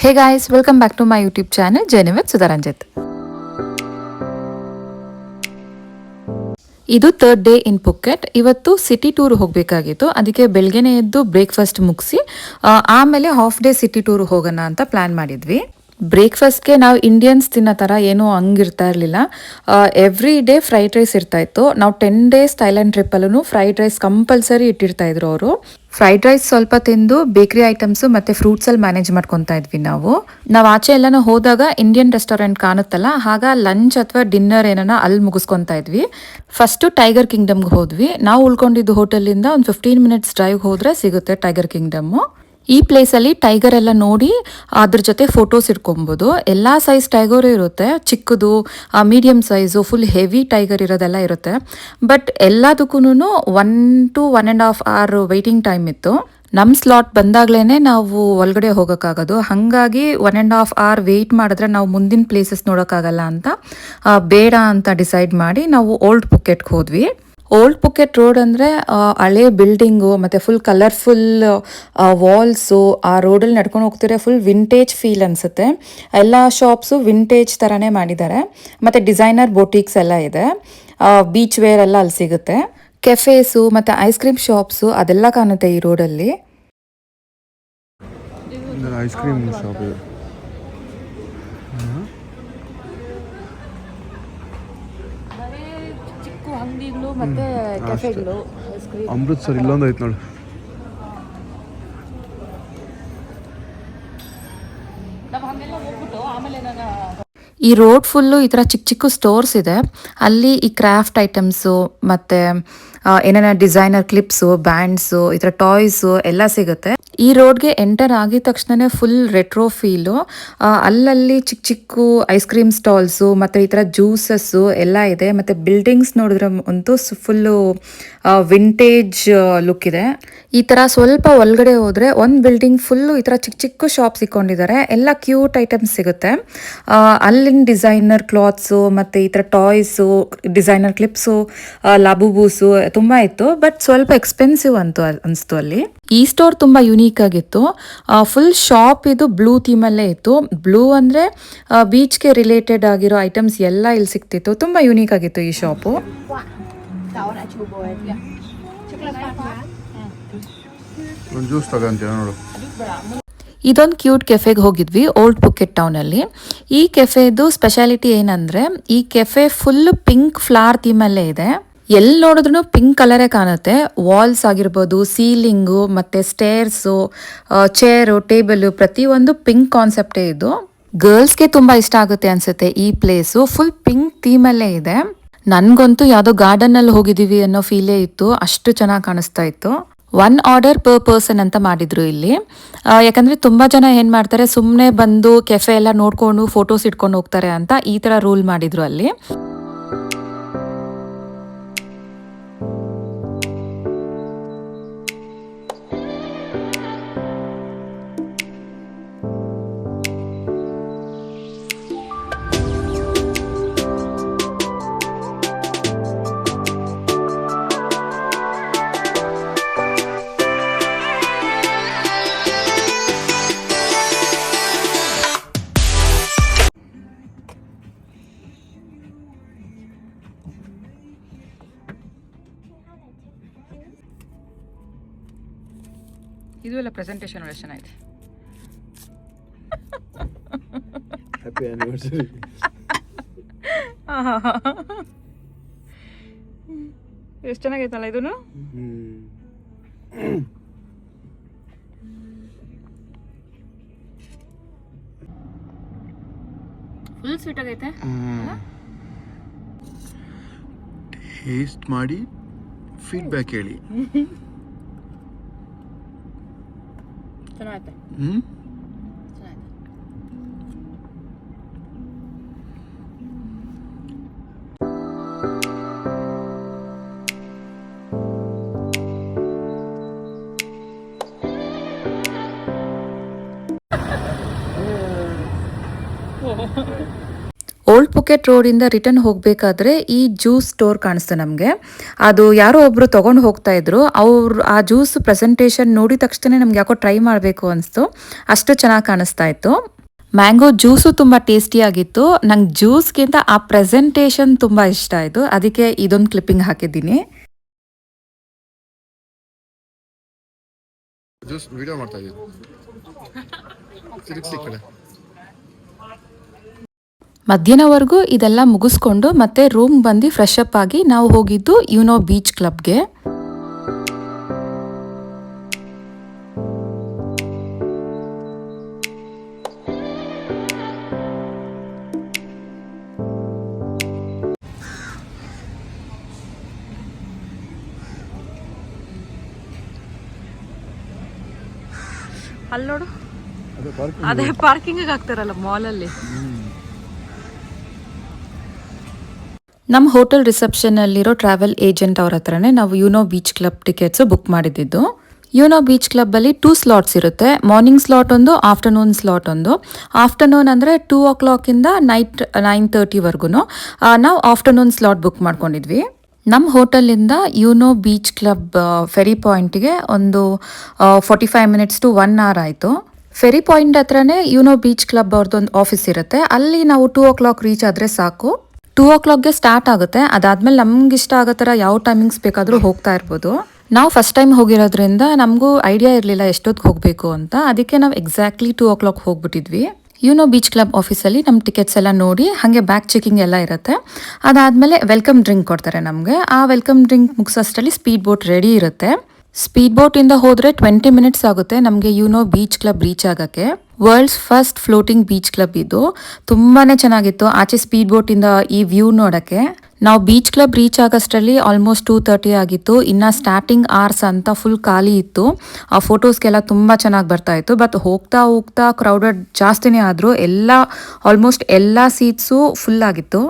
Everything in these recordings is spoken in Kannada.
Hey guys, welcome back to my YouTube channel Journey with Sudharanjit. ಇದು ಥರ್ಡ್ ಡೇ ಇನ್ ಪುಕೆಟ್. ಇವತ್ತು ಸಿಟಿ ಟೂರ್ ಹೋಗಬೇಕಾಗಿತ್ತು, ಅದಕ್ಕೆ ಬೆಳಗ್ಗೆನೇ ಎದ್ದು ಬ್ರೇಕ್ಫಾಸ್ಟ್ ಮುಗಿಸಿ ಆಮೇಲೆ ಹಾಫ್ ಡೇ ಸಿಟಿ ಟೂರ್ ಹೋಗೋಣ ಅಂತ ಪ್ಲಾನ್ ಮಾಡಿದ್ವಿ. ಬ್ರೇಕ್ಫಾಸ್ಟ್ಗೆ ನಾವು ಇಂಡಿಯನ್ಸ್ ತಿನ್ನೋ ಥರ ಏನೂ ಹಂಗಿರ್ತಾ ಇರಲಿಲ್ಲ. ಎವ್ರಿ ಡೇ ಫ್ರೈಡ್ ರೈಸ್ ಇರ್ತಾ ಇತ್ತು. ನಾವು 10 ಡೇಸ್ ಥೈಲ್ಯಾಂಡ್ ಟ್ರಿಪ್ಪಲ್ಲೂ ಫ್ರೈಡ್ ರೈಸ್ ಕಂಪಲ್ಸರಿ ಇಟ್ಟಿರ್ತಾ ಇದ್ರು ಅವರು. ಫ್ರೈಡ್ ರೈಸ್ ಸ್ವಲ್ಪ ತಿಂದು ಬೇಕ್ರಿ ಐಟಮ್ಸು ಮತ್ತು ಫ್ರೂಟ್ಸಲ್ಲಿ ಮ್ಯಾನೇಜ್ ಮಾಡ್ಕೊತಾ ಇದ್ವಿ ನಾವು ಆಚೆ ಎಲ್ಲನೂ ಹೋದಾಗ ಇಂಡಿಯನ್ ರೆಸ್ಟೋರೆಂಟ್ ಕಾಣುತ್ತಲ್ಲ, ಆಗ ಲಂಚ್ ಅಥವಾ ಡಿನ್ನರ್ ಏನಾನ ಅಲ್ಲಿ ಮುಗಿಸ್ಕೊತಾ ಇದ್ವಿ. ಫಸ್ಟು ಟೈಗರ್ ಕಿಂಗ್ಡಮ್ಗೆ ಹೋದ್ವಿ. ನಾವು ಉಳ್ಕೊಂಡಿದ್ದು ಹೋಟೆಲಿಂದ ಒಂದು 15 ಮಿನಿಟ್ಸ್ ಡ್ರೈವ್ ಹೋದರೆ ಸಿಗುತ್ತೆ ಟೈಗರ್ ಕಿಂಗ್ಡಮ್ಮು. ಈ ಪ್ಲೇಸಲ್ಲಿ ಟೈಗರ್ ಎಲ್ಲ ನೋಡಿ ಅದ್ರ ಜೊತೆ ಫೋಟೋಸ್ ಇಟ್ಕೊಬೋದು. ಎಲ್ಲ ಸೈಜ್ ಟೈಗರು ಇರುತ್ತೆ, ಚಿಕ್ಕದು, medium size, full heavy tiger ಇರೋದೆಲ್ಲ ಇರುತ್ತೆ. ಬಟ್ ಎಲ್ಲದಕ್ಕೂ 1 to 1.5 hour ವೆಯ್ಟಿಂಗ್ ಟೈಮ್ ಇತ್ತು. ನಮ್ಮ ಸ್ಲಾಟ್ ಬಂದಾಗ್ಲೇ ನಾವು ಒಳಗಡೆ ಹೋಗೋಕ್ಕಾಗೋದು. ಹಾಗಾಗಿ 1.5 hour ವೆಯ್ಟ್ ಮಾಡಿದ್ರೆ ನಾವು ಮುಂದಿನ ಪ್ಲೇಸಸ್ ನೋಡೋಕ್ಕಾಗಲ್ಲ ಅಂತ ಬೇಡ ಅಂತ ಡಿಸೈಡ್ ಮಾಡಿ ನಾವು ಓಲ್ಡ್ ಪುಕೆಟ್ಗೆ ಹೋದ್ವಿ. ಓಲ್ಡ್ ಪುಕೆಟ್ ರೋಡ್ ಅಂದರೆ ಹಳೆ ಬಿಲ್ಡಿಂಗು ಮತ್ತು ಫುಲ್ ಕಲರ್ಫುಲ್ ವಾಲ್ಸು. ಆ ರೋಡಲ್ಲಿ ನಡ್ಕೊಂಡು ಹೋಗ್ತಿದ್ರೆ ಫುಲ್ ವಿಂಟೇಜ್ ಫೀಲ್ ಅನಿಸುತ್ತೆ. ಎಲ್ಲ ಶಾಪ್ಸು ವಿಂಟೇಜ್ ಥರನೇ ಮಾಡಿದ್ದಾರೆ. ಮತ್ತು ಡಿಸೈನರ್ ಬೊಟೀಕ್ಸ್ ಎಲ್ಲ ಇದೆ. ಬೀಚ್ ವೇರ್ ಎಲ್ಲ ಅಲ್ಲಿ ಸಿಗುತ್ತೆ. ಕೆಫೇಸು ಮತ್ತು ಐಸ್ ಕ್ರೀಮ್ ಶಾಪ್ಸು ಅದೆಲ್ಲ ಕಾಣುತ್ತೆ ಈ ರೋಡಲ್ಲಿ. ಐಸ್ ಕ್ರೀಮ್ ಶಾಪ್ ಅಂಗಡಿಗಳು ಮತ್ತೆ ಕೆಫೆಗಳು. ಅಮೃತ್ಸರ್ ಇಲ್ಲೊಂದು ಐತೆ ನೋಡಿ. ಈ ರೋಡ್ ಫುಲ್ಲು ಈ ಥರ ಚಿಕ್ಕ ಚಿಕ್ಕ ಸ್ಟೋರ್ಸ್ ಇದೆ. ಅಲ್ಲಿ ಈ ಕ್ರಾಫ್ಟ್ ಐಟಮ್ಸು ಮತ್ತು ಏನೇನ ಡಿಸೈನರ್ ಕ್ಲಿಪ್ಸು, ಬ್ಯಾಂಡ್ಸು, ಈ ಥರ ಟಾಯ್ಸು ಎಲ್ಲ ಸಿಗುತ್ತೆ. ಈ ರೋಡ್ಗೆ ಎಂಟರ್ ಆಗಿದ ತಕ್ಷಣವೇ ಫುಲ್ ರೆಟ್ರೋ ಫೀಲು. ಅಲ್ಲಲ್ಲಿ ಚಿಕ್ಕ ಚಿಕ್ಕ ಐಸ್ ಕ್ರೀಮ್ ಸ್ಟಾಲ್ಸು ಮತ್ತು ಈ ಥರ ಜ್ಯೂಸಸ್ಸು ಎಲ್ಲ ಇದೆ. ಮತ್ತು ಬಿಲ್ಡಿಂಗ್ಸ್ ನೋಡಿದ್ರೆ ಅಂತೂ ಫುಲ್ಲು ವಿಂಟೇಜ್ ಲುಕ್ ಇದೆ. ಈ ಥರ ಸ್ವಲ್ಪ ಒಳಗಡೆ ಹೋದರೆ ಒಂದು ಬಿಲ್ಡಿಂಗ್ ಫುಲ್ಲು ಈ ಥರ ಚಿಕ್ಕ ಚಿಕ್ಕ ಶಾಪ್ಸ್ ಇಟ್ಕೊಂಡಿದ್ದಾರೆ. ಎಲ್ಲ ಕ್ಯೂಟ್ ಐಟಮ್ಸ್ ಸಿಗುತ್ತೆ. ಅಲ್ಲಿನ ಡಿಸೈನರ್ ಕ್ಲಾತ್ಸು ಮತ್ತು ಈ ಥರ ಟಾಯ್ಸು, ಡಿಸೈನರ್ ಕ್ಲಿಪ್ಸು, ಲಾಬುಬೂಸು ತುಂಬ ಇತ್ತು. ಬಟ್ ಸ್ವಲ್ಪ ಎಕ್ಸ್ಪೆನ್ಸಿವ್ ಅಂತೂ ಅನಿಸ್ತು ಅಲ್ಲಿ. ಈ ಸ್ಟೋರ್ ತುಂಬ ಯುನೀಕ್ ಆಗಿತ್ತು. ಫುಲ್ ಶಾಪ್ ಇದು ಬ್ಲೂ ಥೀಮಲ್ಲೇ ಇತ್ತು. ಬ್ಲೂ ಅಂದರೆ ಬೀಚ್ಗೆ ರಿಲೇಟೆಡ್ ಆಗಿರೋ ಐಟಮ್ಸ್ ಎಲ್ಲ ಇಲ್ಲಿ ಸಿಗ್ತಿತ್ತು. ತುಂಬ ಯುನೀಕ್ ಆಗಿತ್ತು ಈ ಶಾಪು. ಇದೊಂದು ಕ್ಯೂಟ್ ಕೆಫೆಗೆ ಹೋಗಿದ್ವಿ ಓಲ್ಡ್ ಪುಕೆಟ್ ಟೌನಲ್ಲಿ. ಈ ಕೆಫೆದು ಸ್ಪೆಷಾಲಿಟಿ ಏನಂದರೆ ಈ ಕೆಫೆ ಫುಲ್ ಪಿಂಕ್ ಫ್ಲವರ್ ಥೀಮಲ್ಲೇ ಇದೆ. ಎಲ್ಲಿ ನೋಡಿದ್ರೂ ಪಿಂಕ್ ಕಲರೇ ಕಾಣುತ್ತೆ. ವಾಲ್ಸ್ ಆಗಿರ್ಬೋದು, ಸೀಲಿಂಗು ಮತ್ತು ಸ್ಟೇರ್ಸು, ಚೇರು, ಟೇಬಲು ಪ್ರತಿಯೊಂದು ಪಿಂಕ್ ಕಾನ್ಸೆಪ್ಟೇ ಇದು. ಗರ್ಲ್ಸ್ಗೆ ತುಂಬ ಇಷ್ಟ ಆಗುತ್ತೆ ಅನಿಸುತ್ತೆ ಈ ಪ್ಲೇಸು. ಫುಲ್ ಪಿಂಕ್ ಥೀಮಲ್ಲೇ ಇದೆ. ನನಗಂತೂ ಯಾವುದೋ ಗಾರ್ಡನಲ್ಲಿ ಹೋಗಿದ್ದೀವಿ ಅನ್ನೋ ಫೀಲೇ ಇತ್ತು, ಅಷ್ಟು ಚೆನ್ನಾಗಿ ಕಾಣಿಸ್ತಾ ಇತ್ತು. 1 order per person ಅಂತ ಮಾಡಿದ್ರು ಇಲ್ಲಿ. ಯಾಕಂದರೆ ತುಂಬ ಜನ ಏನು ಮಾಡ್ತಾರೆ, ಸುಮ್ಮನೆ ಬಂದು ಕೆಫೆ ಎಲ್ಲ ನೋಡಿಕೊಂಡು ಫೋಟೋಸ್ ಇಟ್ಕೊಂಡು ಹೋಗ್ತಾರೆ ಅಂತ ಈ ಥರ ರೂಲ್ ಮಾಡಿದ್ರು ಅಲ್ಲಿ. ಇದು ಎಲ್ಲ ಪ್ರೆಸೆಂಟೇಷನ್ ಒಳ್ಳೆ ಚೆನ್ನಾಗಿದೆ. Happy anniversary. ಎಷ್ಟು ಚೆನ್ನಾಗೈತಲ್ಲ ಇದೂ. ಫುಲ್ ಸ್ವೀಟ್ ಆಗೈತೆ. ಟೇಸ್ಟ್ ಮಾಡಿ ಫೀಡ್ಬ್ಯಾಕ್ ಹೇಳಿ. ಚೆನ್ನಾಗೈತೆ. ಓಲ್ಡ್ ಪುಕೆಟ್ ರೋಡಿಂದ ರಿಟರ್ನ್ ಹೋಗಬೇಕಾದ್ರೆ ಈ ಜ್ಯೂಸ್ ಸ್ಟೋರ್ ಕಾಣಿಸ್ತು ನಮಗೆ. ಅದು ಯಾರೋ ಒಬ್ಬರು ತೊಗೊಂಡು ಹೋಗ್ತಾ ಇದ್ರು. ಅವ್ರು ಆ ಜ್ಯೂಸ್ ಪ್ರೆಸೆಂಟೇಷನ್ ನೋಡಿದ ತಕ್ಷಣ ನಮ್ಗೆ ಯಾಕೋ ಟ್ರೈ ಮಾಡಬೇಕು ಅನಿಸ್ತು. ಅಷ್ಟು ಚೆನ್ನಾಗಿ ಕಾಣಿಸ್ತಾ ಇತ್ತು. ಮ್ಯಾಂಗೋ ಜ್ಯೂಸು ತುಂಬ ಟೇಸ್ಟಿಯಾಗಿತ್ತು. ನಂಗೆ ಜ್ಯೂಸ್ಗಿಂತ ಆ ಪ್ರೆಸೆಂಟೇಷನ್ ತುಂಬ ಇಷ್ಟ ಆಯಿತು. ಅದಕ್ಕೆ ಇದೊಂದು ಕ್ಲಿಪ್ಪಿಂಗ್ ಹಾಕಿದ್ದೀನಿ. ಜ್ಯೂಸ್ ವಿಡಿಯೋ ಮಾಡ್ತಾ ಇದ್ದೀನಿ. ಮಧ್ಯಾಹ್ನವರೆಗೂ ಇದೆಲ್ಲ ಮುಗಿಸ್ಕೊಂಡು ಮತ್ತೆ ರೂಮ್ ಬಂದು ಫ್ರೆಶ್ ಅಪ್ ಆಗಿ ನಾವು ಹೋಗಿದ್ದು ಯುನೋ ಬೀಚ್ ಕ್ಲಬ್ಗೆ. ಅಲ್ಲಿ ನೋಡು, ಅದೇ ಪಾರ್ಕಿಂಗ್ ಆಗ್ತಾರಲ್ಲ ಮಾಲಲ್ಲಿ. ನಮ್ಮ ಹೋಟೆಲ್ ರಿಸೆಪ್ಷನಲ್ಲಿರೋ ಟ್ರಾವೆಲ್ ಏಜೆಂಟ್ ಅವ್ರ ಹತ್ರನೇ ನಾವು YONO beach club tickets book ಮಾಡಿದ್ದು. ಯುನೋ ಬೀಚ್ ಕ್ಲಬ್ಬಲ್ಲಿ 2 ಸ್ಲಾಟ್ಸ್ ಇರುತ್ತೆ. ಮಾರ್ನಿಂಗ್ ಸ್ಲಾಟ್ ಒಂದು, ಆಫ್ಟರ್ನೂನ್ ಸ್ಲಾಟ್ ಒಂದು. ಆಫ್ಟರ್ನೂನ್ ಅಂದರೆ 2 o'clock ಇಂದ ನೈಟ್ 9:30ವರೆಗೂ ನಾವು ಆಫ್ಟರ್ನೂನ್ ಸ್ಲಾಟ್ ಬುಕ್ ಮಾಡ್ಕೊಂಡಿದ್ವಿ. ನಮ್ಮ ಹೋಟೆಲಿಂದ ಯುನೋ ಬೀಚ್ ಕ್ಲಬ್ ಫೆರಿ ಪಾಯಿಂಟ್ಗೆ ಒಂದು 45 minutes to 1 hour ಆಯಿತು. ಫೆರಿ ಪಾಯಿಂಟ್ ಹತ್ರನೇ ಯುನೋ ಬೀಚ್ ಕ್ಲಬ್ ಅವ್ರದ್ದೊಂದು ಆಫೀಸ್ ಇರುತ್ತೆ. ಅಲ್ಲಿ ನಾವು 2 o'clock ರೀಚ್ ಆದರೆ ಸಾಕು. 2 o'clockಗೆ ಸ್ಟಾರ್ಟ್ ಆಗುತ್ತೆ. ಅದಾದಮೇಲೆ ನಮ್ಗೆ ಇಷ್ಟ ಆಗೋ ಥರ ಯಾವ ಟೈಮಿಂಗ್ಸ್ ಬೇಕಾದರೂ ಹೋಗ್ತಾ ಇರ್ಬೋದು. ನಾವು ಫಸ್ಟ್ ಟೈಮ್ ಹೋಗಿರೋದ್ರಿಂದ ನಮಗೂ ಐಡಿಯಾ ಇರಲಿಲ್ಲ ಎಷ್ಟೊತ್ತಿಗೆ ಹೋಗಬೇಕು ಅಂತ. ಅದಕ್ಕೆ ನಾವು ಎಕ್ಸಾಕ್ಟ್ಲಿ 2 o'clock ಹೋಗ್ಬಿಟ್ಟಿದ್ವಿ. ಯುನೋ ಬೀಚ್ ಕ್ಲಬ್ ಆಫೀಸಲ್ಲಿ ನಮ್ಮ ಟಿಕೆಟ್ಸ್ ಎಲ್ಲ ನೋಡಿ ಹಾಗೆ ಬ್ಯಾಗ್ ಚೆಕಿಂಗ್ ಎಲ್ಲ ಇರುತ್ತೆ. ಅದಾದಮೇಲೆ ವೆಲ್ಕಮ್ ಡ್ರಿಂಕ್ ಕೊಡ್ತಾರೆ ನಮಗೆ. ಆ ವೆಲ್ಕಮ್ ಡ್ರಿಂಕ್ ಮುಗಿಸೋಷ್ಟರಲ್ಲಿ ಸ್ಪೀಡ್ ಬೋಟ್ ರೆಡಿ ಇರುತ್ತೆ. ಸ್ಪೀಡ್ ಬೋಟಿಂದ ಹೋದರೆ 20 minutes ಆಗುತ್ತೆ ನಮಗೆ ಯುನೋ ಬೀಚ್ ಕ್ಲಬ್ ರೀಚ್ ಆಗೋಕ್ಕೆ. World's first floating beach club ಇದು. ತುಂಬಾ ಚೆನ್ನಾಗಿತ್ತು ಆಚೆ ಸ್ಪೀಡ್ ಬೋಟಿಂದ ಈ ವ್ಯೂ ನೋಡೋಕ್ಕೆ. ನಾವು ಬೀಚ್ ಕ್ಲಬ್ ರೀಚ್ ಆಗೋಷ್ಟರಲ್ಲಿ ಆಲ್ಮೋಸ್ಟ್ 2:30 ಆಗಿತ್ತು. ಇನ್ನು ಸ್ಟಾರ್ಟಿಂಗ್ ಅವರ್ಸ್ ಅಂತ ಫುಲ್ ಖಾಲಿ ಇತ್ತು. ಆ ಫೋಟೋಸ್ಗೆಲ್ಲ ತುಂಬ ಚೆನ್ನಾಗಿ ಬರ್ತಾ ಇತ್ತು. ಬಟ್ ಹೋಗ್ತಾ ಹೋಗ್ತಾ ಕ್ರೌಡೆಡ್ ಜಾಸ್ತಿನೇ ಆದರೂ ಆಲ್ಮೋಸ್ಟ್ ಎಲ್ಲ ಸೀಟ್ಸು ಫುಲ್ ಆಗಿತ್ತು.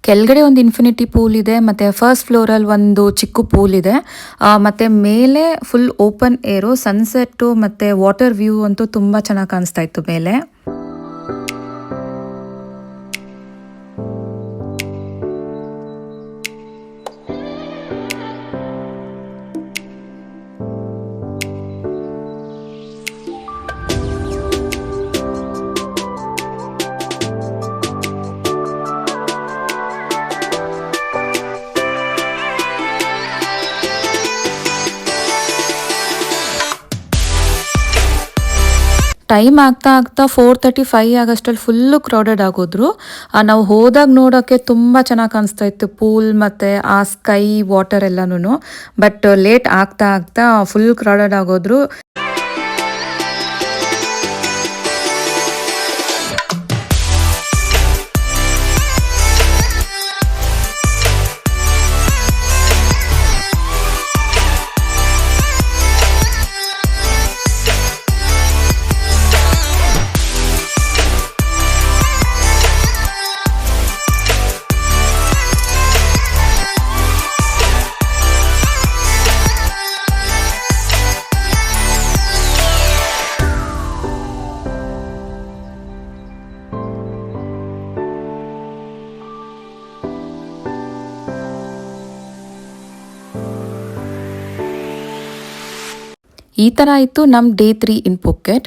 ಕೆಳಗಡೆ ಒಂದು ಇನ್ಫಿನಿಟಿ ಪೂಲ್ ಇದೆ, ಮತ್ತು ಫಸ್ಟ್ ಫ್ಲೋರಲ್ಲಿ ಒಂದು ಚಿಕ್ಕ ಪೂಲ್ ಇದೆ, ಮತ್ತು ಮೇಲೆ ಫುಲ್ ಓಪನ್ ಏರು, ಸನ್ಸೆಟ್ಟು ಮತ್ತು ವಾಟರ್ ವ್ಯೂ ಅಂತೂ ತುಂಬ ಚೆನ್ನಾಗಿ ಕಾಣಿಸ್ತಾ ಇತ್ತು ಮೇಲೆ. ಟೈಮ್ ಆಗ್ತಾ 4:35 ಆಗಷ್ಟರಲ್ಲಿ ಫುಲ್ಲು ಕ್ರೌಡೆಡ್ ಆಗೋದ್ರು. ನಾವು ಹೋದಾಗ ನೋಡೋಕ್ಕೆ ತುಂಬ ಚೆನ್ನಾಗಿ ಕಾಣಿಸ್ತಾ ಇತ್ತು ಪೂಲ್ ಮತ್ತು ಆ ಸ್ಕೈ ವಾಟರ್ ಎಲ್ಲನೂ. ಬಟ್ ಲೇಟ್ ಆಗ್ತಾ ಫುಲ್ ಕ್ರೌಡೆಡ್ ಆಗೋದ್ರು. ಈ ಥರ ಇತ್ತು ನಮ್ಮ ಡೇ 3 ಇನ್ ಪುಕೆಟ್.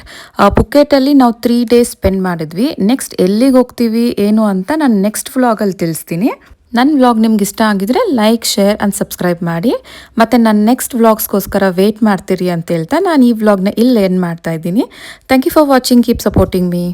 ಪುಕೆಟಲ್ಲಿ ನಾವು 3 days ಸ್ಪೆಂಡ್ ಮಾಡಿದ್ವಿ. ನೆಕ್ಸ್ಟ್ ಎಲ್ಲಿಗೆ ಹೋಗ್ತೀವಿ ಏನು ಅಂತ ನಾನು ನೆಕ್ಸ್ಟ್ ವ್ಲಾಗಲ್ಲಿ ತಿಳಿಸ್ತೀನಿ. ನನ್ನ ವ್ಲಾಗ್ ನಿಮ್ಗೆ ಇಷ್ಟ ಆಗಿದ್ರೆ ಲೈಕ್, ಶೇರ್ ಆ್ಯಂಡ್ ಸಬ್ಸ್ಕ್ರೈಬ್ ಮಾಡಿ. ಮತ್ತು ನನ್ನ ನೆಕ್ಸ್ಟ್ ವ್ಲಾಗ್ಸ್ಗೋಸ್ಕರ ವೆಯ್ಟ್ ಮಾಡ್ತೀರಿ ಅಂತ ಹೇಳ್ತಾ ನಾನು ಈ ವ್ಲಾಗ್ನ ಇಲ್ಲಿ ಎಂಡ್ ಮಾಡ್ತಾ ಇದ್ದೀನಿ. Thank you for watching. Keep supporting me.